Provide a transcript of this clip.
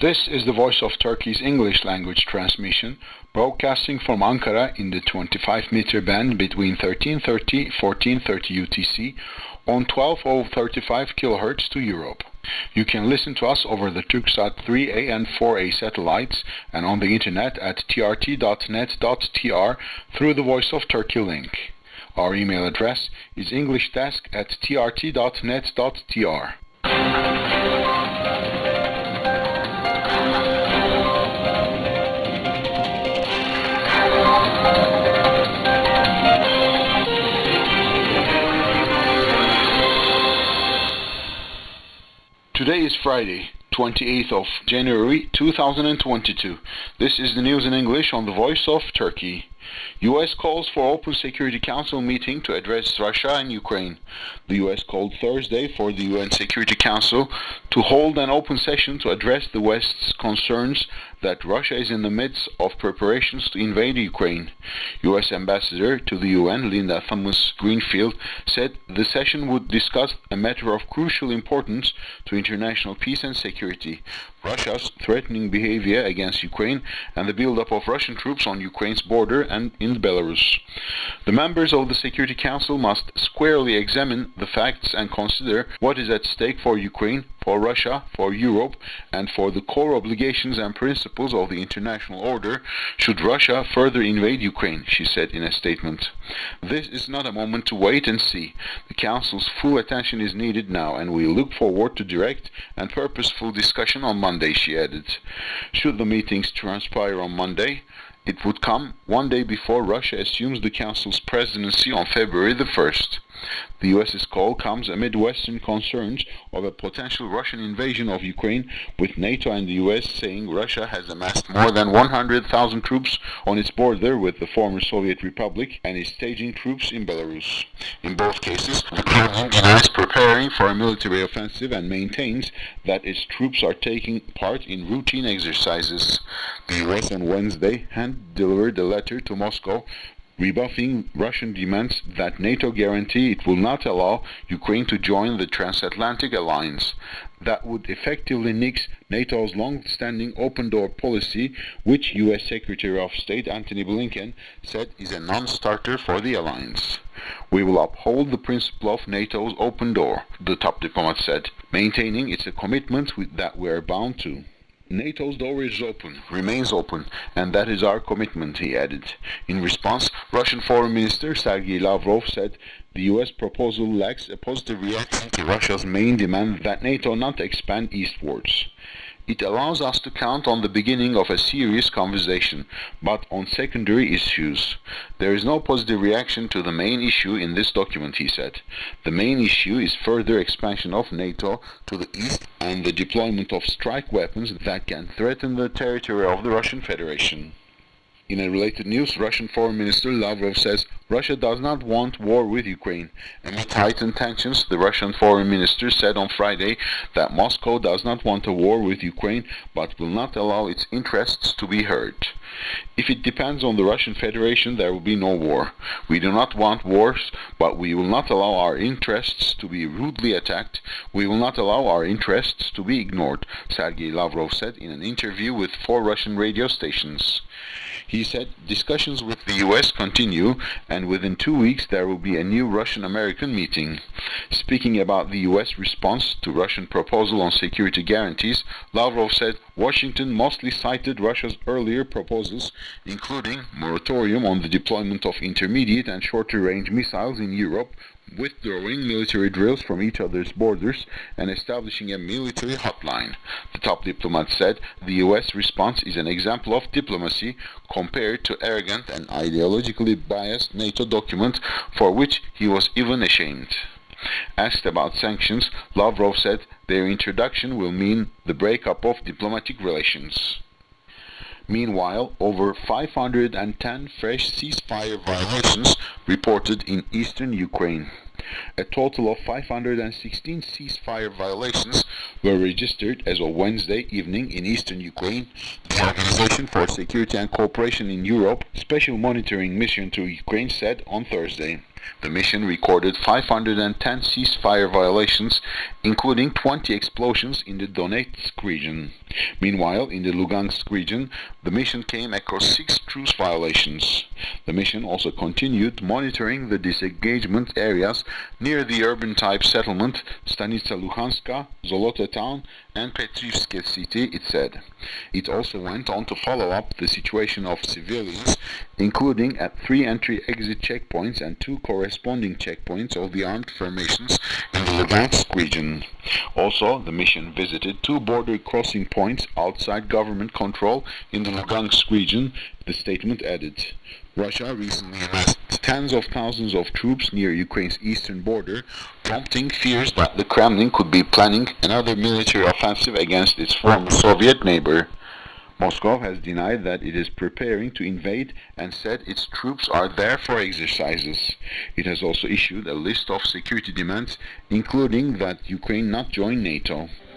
This is the Voice of Turkey's English language transmission, broadcasting from Ankara in the 25-meter band between 1330-1430 UTC on 12035 kHz to Europe. You can listen to us over the Turksat 3A and 4A satellites and on the internet at trt.net.tr through the Voice of Turkey link. Our email address is englishdesk@trt.net.tr. Today is Friday, 28th of January 2022. This is the news in English on the Voice of Turkey. U.S. calls for Open Security Council meeting to address Russia and Ukraine. The U.S. called Thursday for the UN Security Council to hold an open session to address the West's concerns that Russia is in the midst of preparations to invade Ukraine. U.S. Ambassador to the UN, Linda Thomas-Greenfield, said the session would discuss a matter of crucial importance to international peace and security: Russia's threatening behavior against Ukraine and the buildup of Russian troops on Ukraine's border and in Belarus. The members of the Security Council must squarely examine the facts and consider what is at stake for Ukraine, for Russia, for Europe, and for the core obligations and principles of the international order should Russia further invade Ukraine, she said in a statement. This is not a moment to wait and see. The Council's full attention is needed now, and we look forward to direct and purposeful discussion on Monday, she added. Should the meetings transpire on Monday, it would come one day before Russia assumes the Council's presidency on February the 1st. The US's call comes amid Western concerns of a potential Russian invasion of Ukraine, with NATO and the US saying Russia has amassed more than 100,000 troops on its border with the former Soviet Republic and is staging troops in Belarus. In both cases, the Kremlin denies preparing for a military offensive and maintains that its troops are taking part in routine exercises. The US on Wednesday hand-delivered a letter to Moscow rebuffing Russian demands that NATO guarantee it will not allow Ukraine to join the transatlantic alliance. That would effectively nix NATO's long-standing open-door policy, which U.S. Secretary of State Antony Blinken said is a non-starter for the alliance. We will uphold the principle of NATO's open door, the top diplomat said, maintaining it's a commitment that we are bound to. NATO's door is open, remains open, and that is our commitment, he added. In response, Russian Foreign Minister Sergei Lavrov said the US proposal lacks a positive reaction to Russia's main demand that NATO not expand eastwards. It allows us to count on the beginning of a serious conversation, but on secondary issues. There is no positive reaction to the main issue in this document, he said. The main issue is further expansion of NATO to the east and the deployment of strike weapons that can threaten the territory of the Russian Federation. In a related news, Russian Foreign Minister Lavrov says Russia does not want war with Ukraine. Amid heightened tensions, the Russian Foreign Minister said on Friday that Moscow does not want a war with Ukraine, but will not allow its interests to be hurt. If it depends on the Russian Federation, there will be no war. We do not want wars, but we will not allow our interests to be rudely attacked. We will not allow our interests to be ignored, Sergei Lavrov said in an interview with 4 Russian radio stations. He said discussions with the US continue, and within 2 weeks there will be a new Russian-American meeting. Speaking about the US response to Russian proposal on security guarantees, Lavrov said Washington mostly cited Russia's earlier proposals, including moratorium on the deployment of intermediate and shorter-range missiles in Europe, withdrawing military drills from each other's borders, and establishing a military hotline. The top diplomat said the US response is an example of diplomacy compared to arrogant and ideologically biased NATO document for which he was even ashamed. Asked about sanctions, Lavrov said their introduction will mean the breakup of diplomatic relations. Meanwhile, over 510 fresh ceasefire violations reported in eastern Ukraine. A total of 516 ceasefire violations were registered as of Wednesday evening in eastern Ukraine, the Organization for Security and Cooperation in Europe Special Monitoring Mission to Ukraine said on Thursday. The mission recorded 510 ceasefire violations, including 20 explosions in the Donetsk region. Meanwhile, in the Lugansk region, the mission came across 6 truce violations. The mission also continued monitoring the disengagement areas near the urban-type settlement Stanitsa Lukhanska, Zolota town, and Petrivske city, it said. It also went on to follow up the situation of civilians, including at 3 entry-exit checkpoints and 2 corresponding checkpoints of the armed formations in the Lugansk region. Also, the mission visited 2 border crossing points outside government control in the Lugansk region, the statement added. Russia recently amassed tens of thousands of troops near Ukraine's eastern border, prompting fears that the Kremlin could be planning another military offensive against its former Soviet neighbor. Moscow has denied that it is preparing to invade and said its troops are there for exercises. It has also issued a list of security demands, including that Ukraine not join NATO.